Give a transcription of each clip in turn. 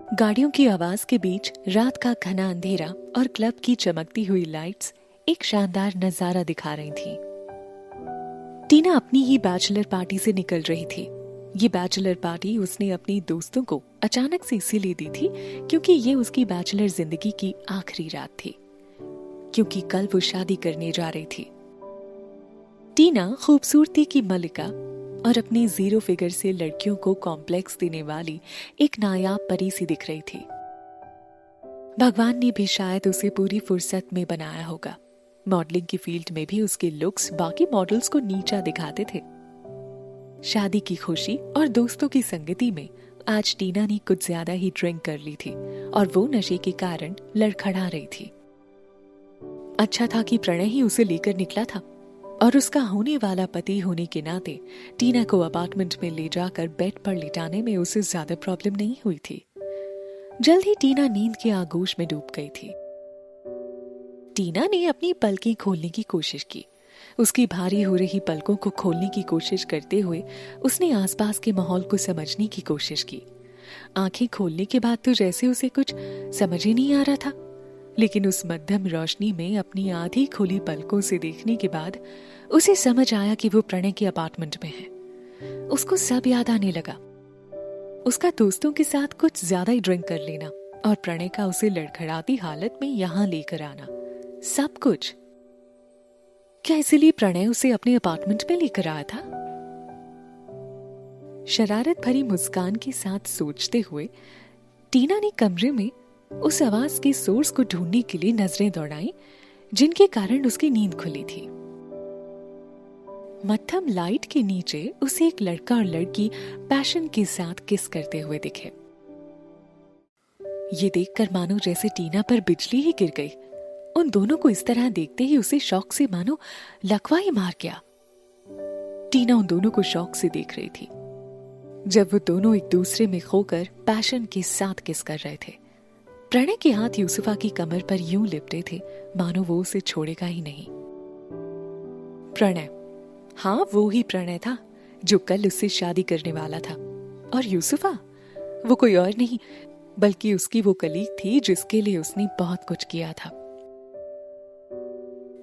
गाड़ियों की आवाज के बीच रात का घना अंधेरा और क्लब की चमकती हुई लाइट्स एक शानदार नजारा दिखा रही थी। टीना अपनी ही बैचलर पार्टी से निकल रही थी। ये बैचलर पार्टी उसने अपनी दोस्तों को अचानक से इसीलिए दी थी क्योंकि ये उसकी बैचलर जिंदगी की आखिरी रात थी, क्योंकि कल वो शादी करने जा रही थी। टीना खूबसूरती की मलिका और अपनी जीरो फिगर से लड़कियों को कॉम्प्लेक्स देने वाली एक नायाब परी सी दिख रही थी। भगवान ने भी शायद उसे पूरी फुर्सत में बनाया होगा। मॉडलिंग की फील्ड में भी उसके लुक्स बाकी मॉडल्स को नीचा दिखाते थे। शादी की खुशी और दोस्तों की संगति में आज टीना ने कुछ ज्यादा ही ड्रिंक कर ली थी और वो नशे के कारण लड़खड़ा रही थी। अच्छा था कि प्रणय ही उसे लेकर निकला था और उसका होने वाला पति होने के नाते टीना को अपार्टमेंट में ले जाकर बेड पर लिटाने में उसे ज्यादा प्रॉब्लम नहीं हुई थी। जल्द ही टीना नींद के आगोश में डूब गई थी। टीना ने अपनी पलकें खोलने की कोशिश की। उसकी भारी हो रही पलकों को खोलने की कोशिश करते हुए उसने आसपास के माहौल को समझने की कोशिश की। आंखें खोलने के बाद तो जैसे उसे कुछ समझ ही नहीं आ रहा था, लेकिन उस मध्यम रोशनी में अपनी आधी खुली पलकों से देखने के बाद उसे समझ आया कि वो प्रणय के अपार्टमेंट में है। उसको सब याद आने लगा। उसका दोस्तों के साथ कुछ ज्यादा ही ड्रिंक कर लेना और प्रणय का उसे लड़खड़ाती हालत में यहां लेकर आना, सब कुछ। क्या इसीलिए प्रणय उसे अपने अपार्टमेंट में लेकर आया था? शरारत भरी मुस्कान के साथ सोचते हुए टीना ने कमरे में उस आवाज के सोर्स को ढूंढने के लिए नजरें दौड़ाई जिनके कारण उसकी नींद खुली थी। मध्यम लाइट के नीचे उसे एक लड़का और लड़की पैशन के साथ किस करते हुए दिखे। ये देखकर मानो जैसे टीना पर बिजली ही गिर गई। उन दोनों को इस तरह देखते ही उसे शौक से मानो लकवा ही मार गया। टीना उन दोनों को शौक से देख रही थी जब वो दोनों एक दूसरे में खोकर पैशन के साथ किस कर रहे थे। प्रणय के हाथ यूसुफा की कमर पर यूं लिपटे थे मानो वो उसे छोड़ेगा ही नहीं। प्रणय, हाँ वो ही प्रणय था जो कल उससे शादी करने वाला था। और यूसुफा वो कोई और नहीं बल्कि उसकी वो कलीग थी जिसके लिए उसने बहुत कुछ किया था।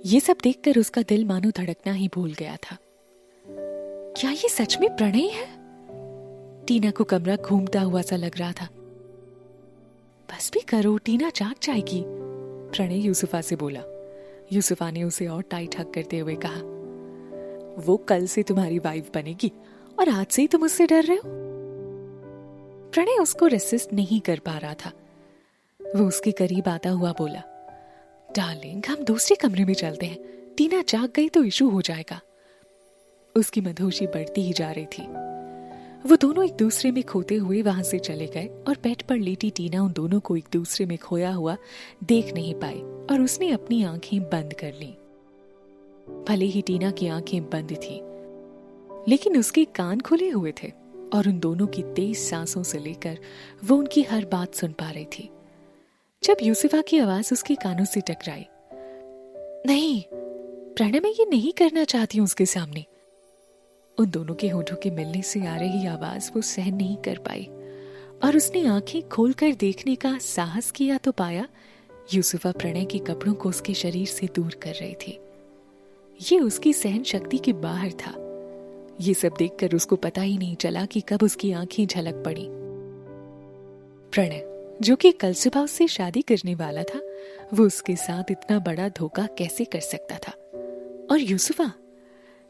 ये सब देखकर उसका दिल मानो धड़कना ही भूल गया था। क्या ये सच में प्रणय है? टीना को कमरा घूमता हुआ सा लग रहा था। बस भी करो, टीना जाग जाएगी, प्रणय यूसुफा से बोला। यूसुफा ने उसे और टाइट हग करते हुए कहा, वो कल से तुम्हारी वाइफ बनेगी और आज से ही तुम उससे डर रहे हो? प्रणय उसको रेसिस्ट नहीं कर पा रहा था। वो उसके करीब आता हुआ बोला, डार्लिंग हम दूसरे कमरे में चलते हैं, टीना जाग गई तो इशू हो जाएगा। उसकी मधोशी बढ़ती ही जा रही थी। वो दोनों एक दूसरे में खोते हुए वहां से चले गए और बेड पर लेटी टीना उन दोनों को एक दूसरे में खोया हुआ देख नहीं पाई और उसने अपनी आंखें बंद कर ली। भले ही टीना की आंखें बंद थी लेकिन उसके कान खुले हुए थे और उन दोनों की तेज सांसों से लेकर वो उनकी हर बात सुन पा रही थी। जब यूसुफा की आवाज उसके कानों से टकराई, नहीं प्रणय, मैं ये नहीं करना चाहती हूं उसके सामने। उन दोनों के होठों के मिलने से आ रही आवाज वो सहन नहीं कर पाई और उसने आंखें खोलकर देखने का साहस किया तो पाया यूसुफा प्रणय के कपड़ों को उसके शरीर से दूर कर रही थी। ये उसकी सहन शक्ति के बाहर था। ये सब देखकर उसको पता ही नहीं चला कि कब उसकी आंखें झलक पड़ी। प्रणय जो कि कल सुबह उससे शादी करने वाला था, वो उसके साथ इतना बड़ा धोखा कैसे कर सकता था? और यूसुफा,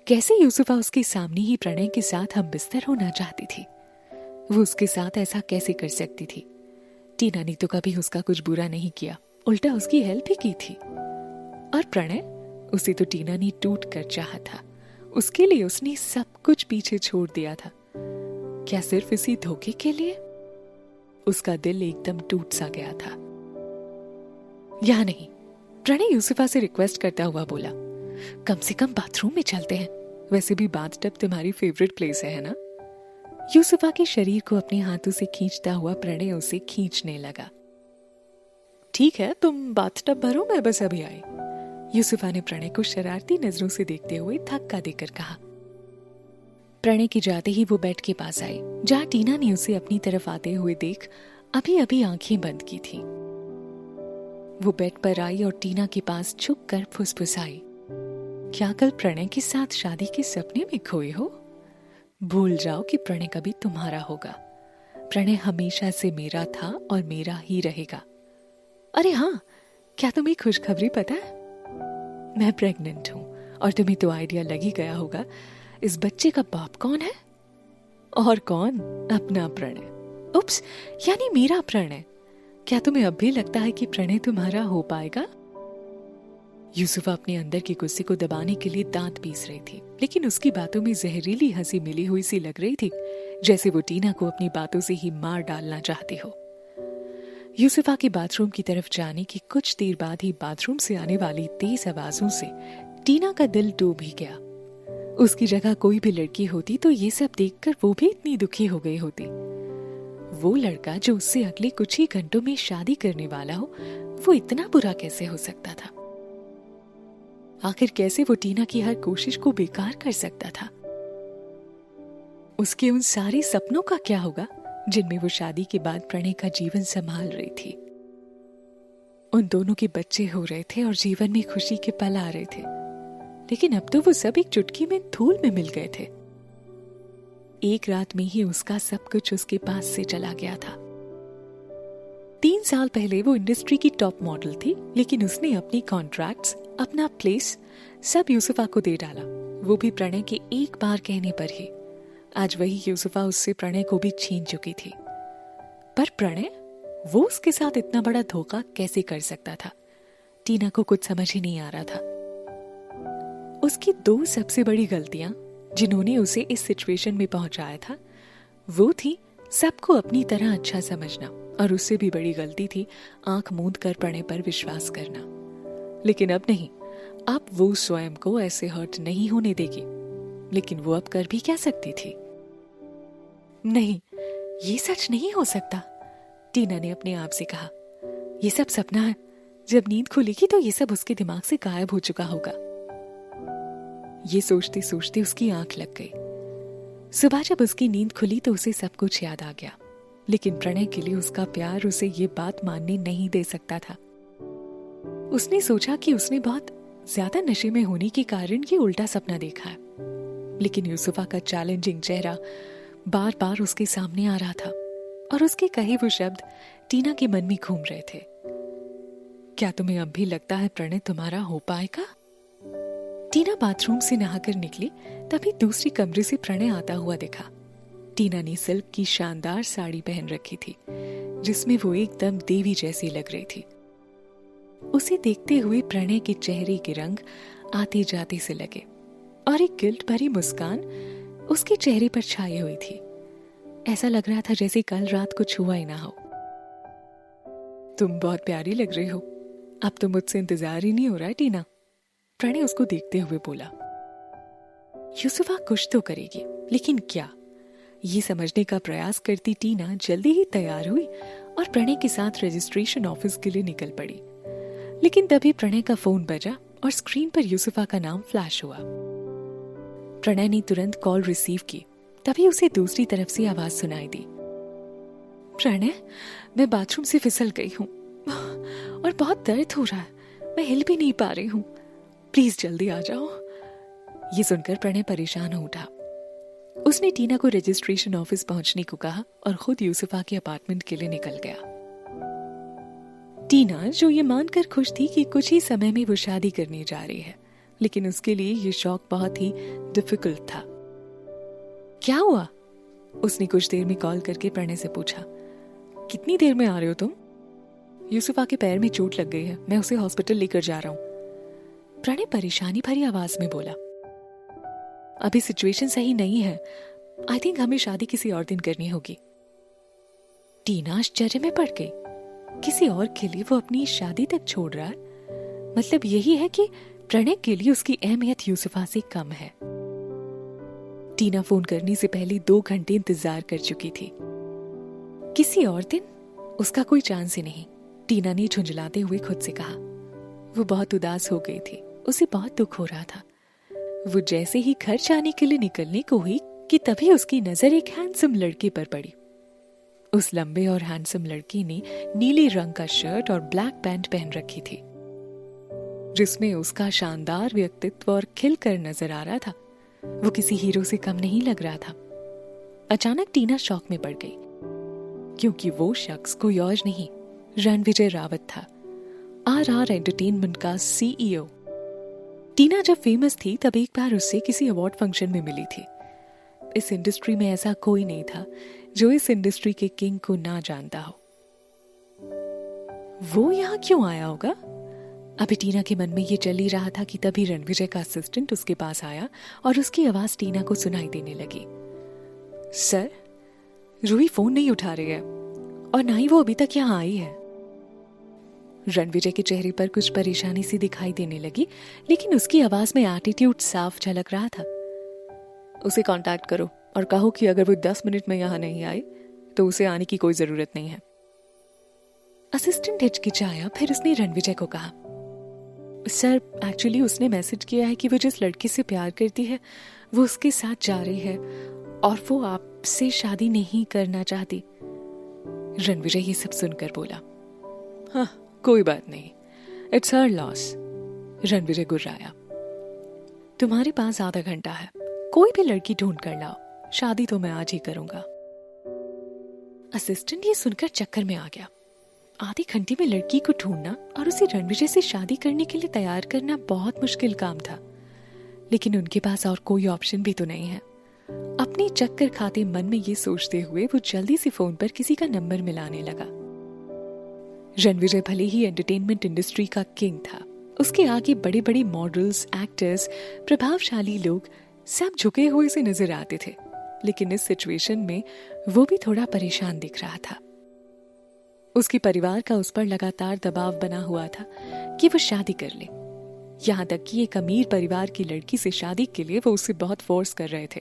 कैसे यूसुफा उसके सामने ही प्रणय के साथ हम बिस्तर होना चाहती थी? वो उसके साथ ऐसा कैसे कर सकती थी? टीना ने तो कभी उसका कुछ बुरा नहीं किया, उल्टा उसकी हेल्प ही की थी। और प्रणय, उसे तो टीना ने टूट कर चाहा था। उसके लिए उसने सब कुछ पीछे छोड़ दिया था। क्या सिर्फ इसी धोखे के लिए? उसका दिल एकदम टूट सा गया था। या नहीं, प्रणय यूसुफा से रिक्वेस्ट करता हुआ बोला, कम से कम बाथरूम में चलते हैं, वैसे भी बाथटब तुम्हारी फेवरेट प्लेस है ना? यूसुफा के शरीर को अपने हाथों से खींचता हुआ प्रणय उसे खींचने लगा। ठीक है, तुम बाथटब भरो, मैं बस अभी आई। यूसुफा ने प्रणय को शरारती नजरों से देखते हुए धक्का देकर कहा। प्रणय के जाते ही वो बेड के पास आई जहां टीना ने उसे अपनी तरफ आते हुए देख अभी अभी आंखें बंद की थी। वो बेड पर आई और टीना के पास झुक कर फुसफुसाई, क्या कल प्रणय के साथ शादी के सपने में खोए हो? भूल जाओ कि प्रणय कभी तुम्हारा होगा। प्रणय हमेशा से मेरा था और मेरा ही रहेगा। अरे हाँ, क्या तुम्हें खुशखबरी पता है? मैं प्रेग्नेंट हूं और तुम्हें तो आइडिया लग ही गया होगा इस बच्चे का बाप कौन है। और कौन? अपना प्रणय। उप्स, यानी मेरा प्रणय। क्या तुम्हें अब भी लगता है कि प्रणय तुम्हारा हो पाएगा? यूसुफा अपने अंदर के गुस्से को दबाने के लिए दांत पीस रही थी, लेकिन उसकी बातों में जहरीली हंसी मिली हुई सी लग रही थी, जैसे वो टीना को अपनी बातों से ही मार डालना चाहती हो। यूसुफा के बाथरूम की तरफ जाने की कुछ देर बाद ही बाथरूम से आने वाली तेज आवाजों से टीना का दिल डूब ही गया। उसकी जगह कोई भी लड़की होती तो ये सब देखकर वो भी इतनी दुखी हो गई होती। वो लड़का जो उससे अगले कुछ ही घंटों में शादी करने वाला हो, वो इतना बुरा कैसे हो सकता था? आखिर कैसे वो टीना की हर कोशिश को बेकार कर सकता था? उसके उन सारे सपनों का क्या होगा जिनमें वो शादी के बाद प्रणय का जीवन संभाल रही थी? उन दोनों के बच्चे हो रहे थे और जीवन में खुशी के पल आ रहे थे, लेकिन अब तो वो सब एक चुटकी में धूल में मिल गए थे। एक रात में ही उसका सब कुछ उसके पास से चला गया था। 3 साल पहले वो इंडस्ट्री की टॉप मॉडल थी, लेकिन उसने अपनी कॉन्ट्रैक्ट्स, अपना प्लेस सब यूसुफा को दे डाला, वो भी प्रणय के एक बार कहने पर ही। आज वही यूसुफा उससे प्रणय को भी छीन चुकी थी। पर प्रणय, वो उसके साथ इतना बड़ा धोखा कैसे कर सकता था? टीना को कुछ समझ ही नहीं आ रहा था। उसकी 2 सबसे बड़ी गलतियां जिन्होंने उसे इस सिचुएशन में पहुंचाया था, वो थी सबको अपनी तरह अच्छा समझना, और उससे भी बड़ी गलती थी आंख मूंद कर प्रणय पर विश्वास करना। लेकिन अब नहीं, अब वो स्वयं को ऐसे हर्ट नहीं होने देगी। लेकिन वो अब कर भी क्या सकती थी? नहीं, ये सच नहीं हो सकता, टीना ने अपने आप से कहा। ये सब सपना है। जब नींद खुलेगी तो ये सब उसके दिमाग से गायब हो चुका होगा। ये सोचते सोचते उसकी आंख लग गई। सुबह जब उसकी नींद खुली तो उसे सब कुछ याद आ गया, लेकिन प्रणय के लिए उसका प्यार उसे ये बात मानने नहीं दे सकता था। उसने सोचा कि उसने बहुत ज्यादा नशे में होने के कारण ये उल्टा सपना देखा है, लेकिन यूसुफा का चैलेंजिंग चेहरा बार बार उसके सामने आ रहा था और उसके कहे वो शब्द टीना के मन में घूम रहे थे। क्या तुम्हें अब भी लगता है प्रणय तुम्हारा हो पाएगा? टीना बाथरूम से नहाकर निकली, तभी दूसरी कमरे से प्रणय आता हुआ दिखा। टीना ने सिल्क की शानदार साड़ी पहन रखी थी, जिसमें वो एकदम देवी जैसी लग रही थी। उसे देखते हुए प्रणय के चेहरे के रंग आते जाते से लगे और एक गिल्ट भरी मुस्कान उसके चेहरे पर छाई हुई थी। ऐसा लग रहा था जैसे कल रात कुछ हुआ ही ना हो। तुम बहुत प्यारी लग रही हो। अब तो मुझसे इंतजार ही नहीं हो रहा है टीना, प्रणय उसको देखते हुए बोला। यूसुफा कुछ तो करेगी, लेकिन क्या? ये समझने का प्रयास करती टीना जल्दी ही तैयार हुई और प्रणय के साथ रजिस्ट्रेशन ऑफिस के लिए निकल पड़ी। लेकिन तभी प्रणय का फोन बजा और स्क्रीन पर यूसुफा का नाम फ्लैश हुआ। प्रणय ने तुरंत कॉल रिसीव की, तभी उसे दूसरी तरफ से आवाज सुनाई दी। प्रणय, मैं बाथरूम से फिसल गई हूँ और बहुत दर्द हो रहा है, मैं हिल भी नहीं पा रही हूँ, प्लीज जल्दी आ जाओ। ये सुनकर प्रणय परेशान हो उठा। उसने टीना को रजिस्ट्रेशन ऑफिस पहुंचने को कहा और खुद यूसुफा के अपार्टमेंट के लिए निकल गया। टीना, जो ये मानकर खुश थी कि कुछ ही समय में वो शादी करने जा रही है, लेकिन उसके लिए ये शौक बहुत ही डिफिकल्ट था। क्या हुआ? उसने कुछ देर में कॉल करके प्रणय से पूछा। कितनी देर में आ रहे हो तुम? यूसुफा के पैर में चोट लग गई है, मैं उसे हॉस्पिटल लेकर जा रहा हूँ, प्रणय परेशानी भरी आवाज में बोला। अभी सिचुएशन सही नहीं है, आई थिंक हमें शादी किसी और दिन करनी होगी। टीना आश्चर्य में पड़ गई। किसी और के लिए वो अपनी शादी तक छोड़ रहा है? मतलब यही है कि प्रणय के लिए उसकी अहमियत यूसुफा से कम है। टीना फोन करने से पहले 2 घंटे इंतजार कर चुकी थी। किसी और दिन? उसका कोई चांस ही नहीं, टीना ने झुंझलाते हुए खुद से कहा। वो बहुत उदास हो गई थी, उसे बहुत दुख हो रहा था। वो जैसे ही घर जाने के लिए निकलने को हुई कि तभी उसकी नजर एक हैंडसम लड़के पर पड़ी। उस लंबे और हैंडसम लड़की ने नीले रंग का शर्ट और ब्लैक पैंट पहन रखी थी, जिसमें उसका शानदार व्यक्तित्व और खिलकर नजर आ रहा था। वो किसी हीरो से कम नहीं लग रहा था। अचानक टीना शॉक में पड़ गई, क्योंकि वो शख्स कोई और नहीं, रणविजय रावत था, RR एंटरटेनमेंट का CEO। टीना जब फेमस थी तब एक बार उससे किसी अवार्ड फंक्शन में मिली थी। इस इंडस्ट्री में ऐसा कोई नहीं था जो इस इंडस्ट्री के किंग को ना जानता हो। वो यहाँ क्यों आया होगा? अभी टीना के मन में ये चल ही रहा था कि तभी रणविजय का असिस्टेंट उसके पास आया और उसकी आवाज टीना को सुनाई देने लगी। सर, रूही फोन नहीं उठा रही है और ना ही वो अभी तक यहाँ आई है। रणविजय के चेहरे पर कुछ परेशानी सी दिखाई देने लगी, लेकिन उसकी आवाज में एटीट्यूड साफ झलक रहा था। उसे कांटेक्ट करो और कहो कि अगर वो 10 मिनट में यहाँ नहीं आई तो उसे आने की कोई जरूरत नहीं है। असिस्टेंट हिचकिचाया, फिर उसने रणविजय को कहा, सर एक्चुअली उसने मैसेज किया है कि वो जिस लड़की से प्यार करती है वो उसके साथ जा रही है और वो आपसे शादी नहीं करना चाहती। रणविजय ये सब सुनकर बोला, हाँ कोई बात नहीं, इट्स हर लॉस। रणविजय गुर्राया, तुम्हारे पास आधा घंटा है, कोई भी लड़की ढूंढ कर लाओ, शादी तो मैं आज ही करूंगा। असिस्टेंट ये सुनकर चक्कर में आ गया। आधे घंटे में लड़की को ढूंढना और उसे रणविजय से शादी करने के लिए तैयार करना बहुत मुश्किल काम था, लेकिन उनके पास और कोई ऑप्शन भी तो नहीं है। अपने चक्कर खाते मन में ये सोचते हुए वो जल्दी से फोन पर किसी का नंबर मिलाने लगा। रणविजय भले ही एंटरटेनमेंट इंडस्ट्री का किंग था, उसके आगे बड़े बड़े मॉडल्स, एक्टर्स, प्रभावशाली लोग सब झुके हुए से नजर आते थे, लेकिन इस सिचुएशन में वो भी थोड़ा परेशान दिख रहा था। उसके परिवार का उस पर लगातार दबाव बना हुआ था कि वो शादी कर ले। यहाँ तक कि एक अमीर परिवार की लड़की से शादी के लिए वो उसे बहुत फोर्स कर रहे थे।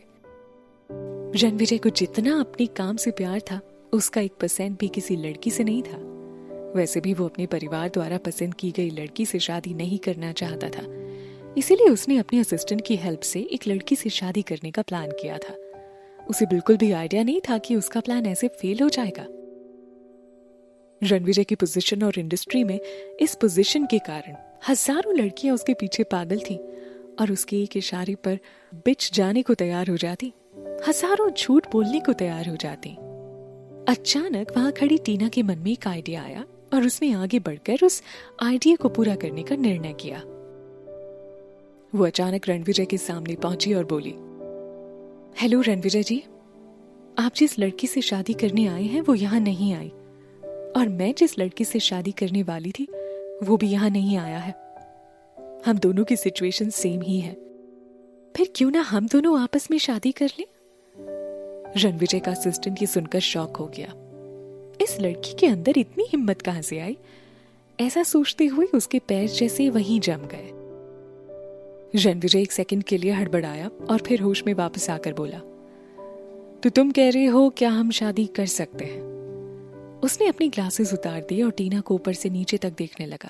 रणविजय को जितना अपने काम से प्यार था, उसका 1% भी किसी लड़की से नहीं था। वैसे भी वो अपने परिवार द्वारा पसंद की गई लड़की से शादी नहीं करना चाहता था, इसीलिए उसने अपने असिस्टेंट की हेल्प से एक लड़की से शादी करने का प्लान किया था। उसे बिल्कुल भी आइडिया नहीं था कि उसका प्लान ऐसे फेल हो जाएगा। रणविजय की पोजीशन और इंडस्ट्री में इस पोजीशन के कारण हजारों लड़कियां उसके पीछे पागल थीं और उसके एक इशारे पर बिच जाने को तैयार हो जाती, हजारों झूठ बोलने को तैयार हो जाती। अचानक वहां खड़ी टीना के मन में एक आइडिया आया और उसने आगे बढ़कर उस आइडिया को पूरा करने का निर्णय किया। वो अचानक रणविजय के सामने पहुंची और बोली, हेलो रणविजय जी, आप जिस लड़की से शादी करने आए हैं वो यहाँ नहीं आई, और मैं जिस लड़की से शादी करने वाली थी वो भी यहाँ नहीं आया है। हम दोनों की सिचुएशन सेम ही है, फिर क्यों ना हम दोनों आपस में शादी कर लें? रणविजय का असिस्टेंट ये सुनकर शॉक हो गया। इस लड़की के अंदर इतनी हिम्मत कहां से आई? ऐसा सोचते हुए उसके पैर जैसे वहीं जम गए। रणविजय एक सेकंड के लिए हड़बड़ाया और फिर होश में वापस आकर बोला, तो तुम कह रहे हो क्या हम शादी कर सकते हैं? उसने अपनी ग्लासेस उतार दिए और टीना को ऊपर से नीचे तक देखने लगा,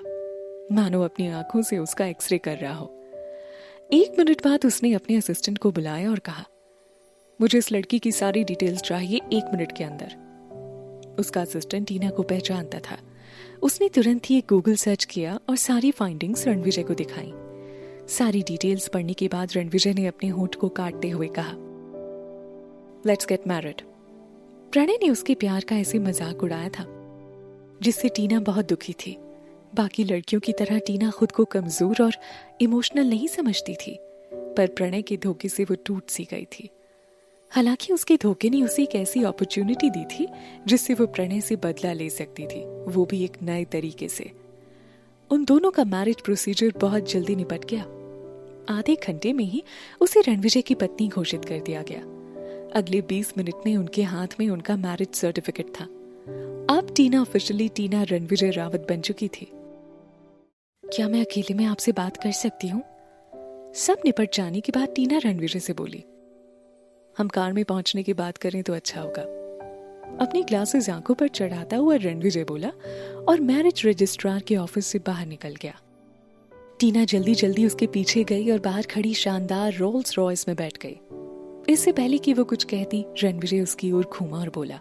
मानो अपनी आंखों से उसका एक्सरे कर रहा हो। 1 मिनट बाद उसने अपने असिस्टेंट को बुलाया और कहा, मुझे इस लड़की की सारी डिटेल्स चाहिए 1 मिनट के अंदर। उसका असिस्टेंट टीना को पहचानता था। उसने तुरंत ही एक गूगल सर्च किया और सारी फाइंडिंग्स रणविजय को दिखाई। सारी डिटेल्स पढ़ने के बाद रणविजय ने अपने होंठ को काटते हुए कहा, लेट्स गेट मैरिड। प्रणय ने उसके प्यार का ऐसे मजाक उड़ाया था जिससे टीना बहुत दुखी थी। बाकी लड़कियों की तरह टीना खुद को कमजोर और इमोशनल नहीं समझती थी, पर प्रणय के धोखे से वो टूट सी गई थी। हालांकि उसके धोखे ने उसे एक ऐसी अपॉर्चुनिटी दी थी जिससे वो प्रणय से बदला ले सकती थी, वो भी एक नए तरीके से। उन दोनों का मैरिज प्रोसीजर बहुत जल्दी निपट गया। आधे घंटे में ही उसे रणविजय की पत्नी घोषित कर दिया गया। अगले 20 मिनट में उनके हाथ में उनका मैरिज सर्टिफिकेट था। अब टीना ऑफिशियली टीना रणविजय रावत बन चुकी थी। क्या मैं अकेले में आपसे बात कर सकती हूँ? सब निपट जाने के बाद टीना रणविजय से बोली, हम कार में पहुंचने की बात करें तो अच्छा होगा। अपनी ग्लासेस आंखों पर चढ़ाता हुआ रणविजय बोला और मैरिज रजिस्ट्रार के ऑफिस से बाहर निकल गया। टीना जल्दी जल्दी उसके पीछे गई और बाहर खड़ी शानदार रोल्स रॉयस में बैठ गई। इससे पहले कि वो कुछ कहती, रणविजय उसकी ओर घूमा और बोला,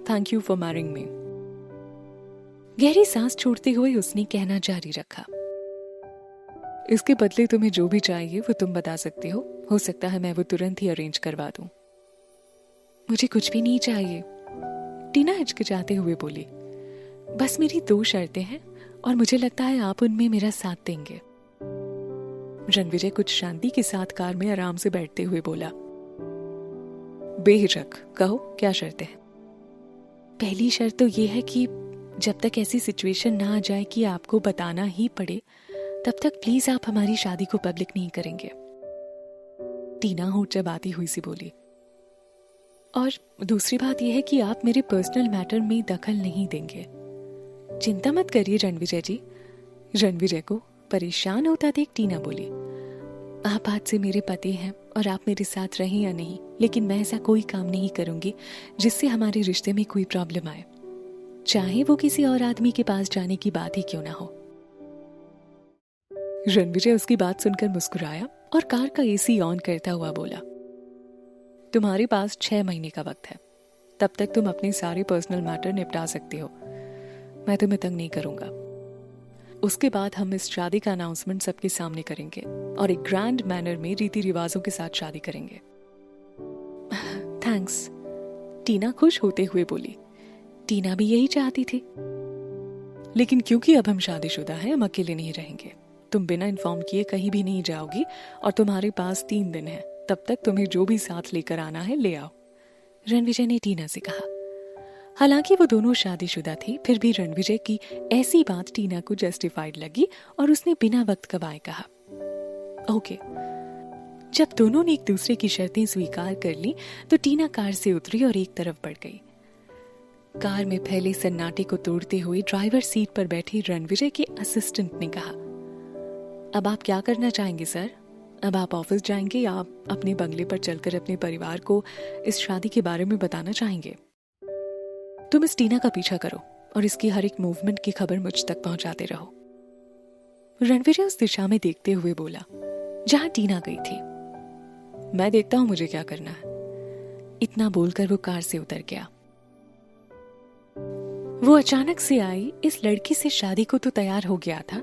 थैंक यू फॉर मैरिंग मी। गहरी सांस छोड़ते हुए उसने कहना जारी रखा, इसके बदले तुम्हें जो भी चाहिए वो तुम बता सकती हो सकता है मैं वो तुरंत ही अरेंज करवा दूं। मुझे कुछ भी नहीं चाहिए, टीना हिचकिचाते हुए बोली। बस मेरी 2 शर्तें हैं और मुझे लगता है आप उनमें मेरा साथ देंगे। रणविजय कुछ शांति के साथ कार में आराम से बैठते हुए बोला, बेहिचक कहो क्या शर्तें हैं। पहली शर्त तो ये है कि जब तक ऐसी सिचुएशन ना आ जाए कि आपको बताना ही पड़े, तब तक प्लीज आप हमारी शादी को पब्लिक नहीं करेंगे। टीना होठ चबाती हुई सी बोली। और दूसरी बात यह है कि आप मेरे पर्सनल मैटर में दखल नहीं देंगे। चिंता मत करिए रणविजय जी। रणविजय को परेशान होता देख टीना बोली, आप आज से मेरे पति हैं और आप मेरे साथ रहें या नहीं, लेकिन मैं ऐसा कोई काम नहीं करूंगी जिससे हमारे रिश्ते में कोई प्रॉब्लम आए, चाहे वो किसी और आदमी के पास जाने की बात ही क्यों ना हो। रणविजय उसकी बात सुनकर मुस्कुराया और कार का एसी ऑन करता हुआ बोला, तुम्हारे पास 6 महीने का वक्त है, तब तक तुम अपने सारे पर्सनल मैटर निपटा सकती हो। मैं तुम्हें तंग नहीं करूंगा। उसके बाद हम इस शादी का अनाउंसमेंट सबके सामने करेंगे और एक ग्रैंड मैनर में रीति रिवाजों के साथ शादी करेंगे। थैंक्स, टीना खुश होते हुए बोली। टीना भी यही चाहती थी। लेकिन क्योंकि अब हम शादीशुदा हैं, हम अकेले नहीं रहेंगे। तुम बिना इन्फॉर्म किए कहीं भी नहीं जाओगी और तुम्हारे पास 3 दिन है, तब तक तुम्हें जो भी साथ लेकर आना है ले आओ, रणविजय ने टीना से कहा। हालांकि वो दोनों शादीशुदा थे, फिर भी रणविजय की ऐसी बात टीना को जस्टिफाइड लगी और उसने बिना वक्त गवाए कहा, ओके। जब दोनों ने एक दूसरे की शर्तें स्वीकार कर ली तो टीना कार से उतरी और एक तरफ बढ़ गई। कार में फैले सन्नाटे को तोड़ते हुए ड्राइवर सीट पर बैठे रणविजय के असिस्टेंट ने कहा, अब आप क्या करना चाहेंगे सर? अब आप ऑफिस जाएंगे या आप अपने बंगले पर चलकर अपने परिवार को इस शादी के बारे में बताना चाहेंगे? तुम इस टीना का पीछा करो और इसकी हर एक मूवमेंट की खबर मुझ तक पहुंचाते रहो। रणविजय उस दिशा में देखते हुए बोला जहां टीना गई थी। मैं देखता हूं मुझे क्या करना है। इतना बोलकर वो कार से उतर गया। वो अचानक से आई इस लड़की से शादी को तो तैयार हो गया था,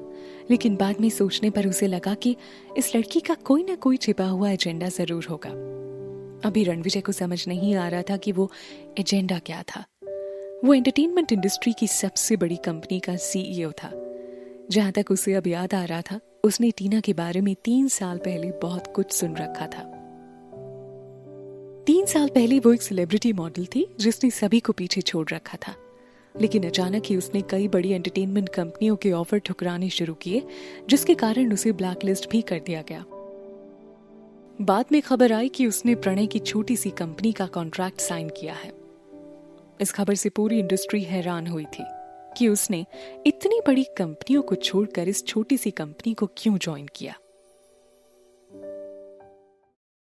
लेकिन बाद में सोचने पर उसे लगा कि इस लड़की का कोई ना कोई छिपा हुआ एजेंडा जरूर होगा। अभी रणविजय को समझ नहीं आ रहा था कि वो एजेंडा क्या था। वो एंटरटेनमेंट इंडस्ट्री की सबसे बड़ी कंपनी का सीईओ था। जहां तक उसे अब याद आ रहा था, उसने टीना के बारे में 3 साल पहले बहुत कुछ सुन रखा था। 3 साल पहले वो एक सेलिब्रिटी मॉडल थी जिसने सभी को पीछे छोड़ रखा था, लेकिन अचानक ही उसने कई बड़ी एंटरटेनमेंट कंपनियों के ऑफर ठुकराने शुरू किए, जिसके कारण उसे ब्लैकलिस्ट भी कर दिया गया। बाद में खबर आई कि उसने प्रणय की छोटी सी कंपनी का कॉन्ट्रैक्ट साइन किया है। इस खबर से पूरी इंडस्ट्री हैरान हुई थी कि उसने इतनी बड़ी कंपनियों को छोड़कर इस छोटी सी कंपनी को क्यों ज्वाइन किया।